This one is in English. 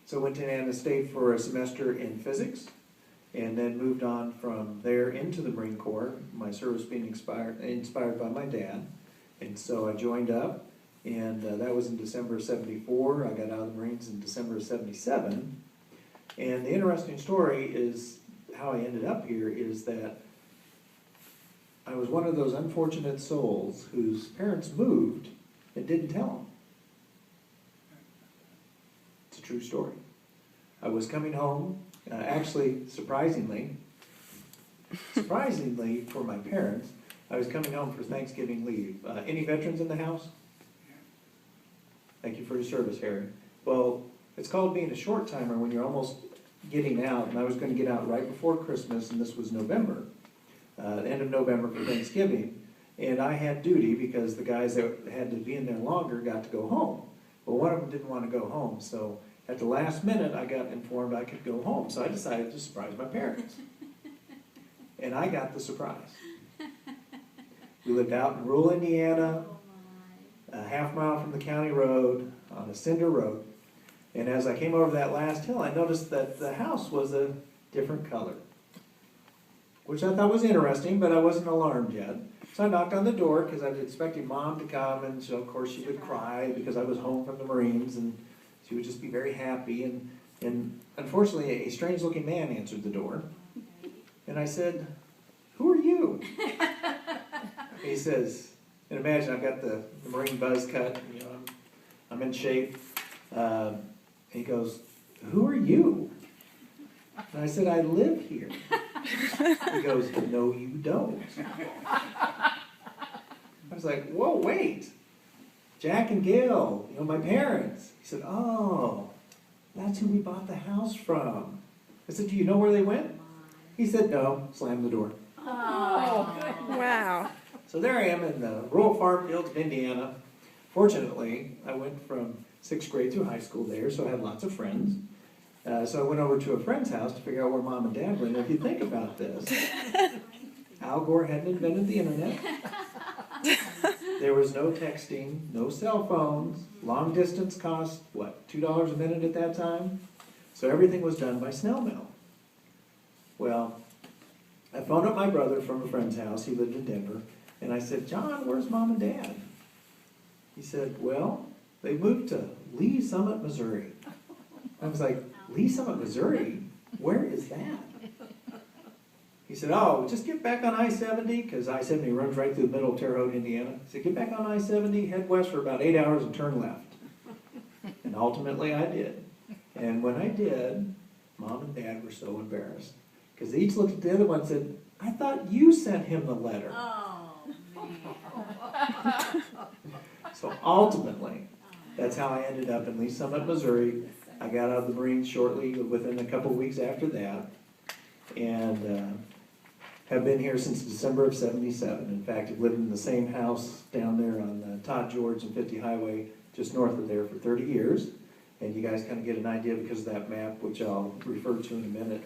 So went to Indiana State for a semester in physics, and then moved on from there into the Marine Corps, my service being inspired by my dad. And so I joined up, and that was in December of '74. I got out of the Marines in December of '77. And the interesting story is how I ended up here is that I was one of those unfortunate souls whose parents moved and didn't tell them. It's a true story. I was coming home, actually, surprisingly for my parents, I was coming home for Thanksgiving leave. Any veterans in the house? Thank you for your service, Harry. Well, it's called being a short timer when you're almost getting out, and I was going to get out right before Christmas, and this was November, the end of November for Thanksgiving, and I had duty because the guys that had to be in there longer got to go home. Well, one of them didn't want to go home, so at the last minute I got informed I could go home, so I decided to surprise my parents. And I got the surprise. We lived out in rural Indiana, a half-mile from the county road, on a cinder road. And as I came over that last hill, I noticed that the house was a different color, which I thought was interesting, but I wasn't alarmed yet. So I knocked on the door because I was expecting Mom to come, and so of course she would cry because I was home from the Marines, and she would just be very happy. And unfortunately, a strange-looking man answered the door. And I said, "Who are you?" He says, and imagine I've got the Marine buzz cut, you know, I'm in shape. He goes, "Who are you?" And I said, "I live here." He goes, "No, you don't." I was like, "Whoa, wait. Jack and Gail, you know, my parents." He said, "Oh, that's who we bought the house from." I said, "Do you know where they went?" He said, "No," slammed the door. Oh, Wow. So there I am in the rural farm fields of Indiana. Fortunately, I went from 6th grade through high school there, so I had lots of friends. So I went over to a friend's house to figure out where Mom and Dad were. And if you think about this, Al Gore hadn't invented the internet. There was no texting, no cell phones. Long distance cost, what, $2 a minute at that time? So everything was done by snail mail. Well, I phoned up my brother from a friend's house. He lived in Denver. And I said, "John, where's Mom and Dad?" He said, "Well, they moved to Lee Summit, Missouri." I was like, "Lee Summit, Missouri? Where is that?" He said, "Oh, just get back on I-70, because I-70 runs right through the middle of Terre Haute, Indiana." He said, "Get back on I-70, head west for about 8 hours and turn left." And ultimately I did. And when I did, Mom and Dad were so embarrassed, because they each looked at the other one and said, "I thought you sent him the letter." So ultimately, that's how I ended up in Lee Summit, Missouri. I got out of the Marines shortly, within a couple of weeks after that, and have been here since December of '77. In fact, I've lived in the same house down there on Todd George and 50 Highway, just north of there, for 30 years. And you guys kind of get an idea because of that map, which I'll refer to in a minute.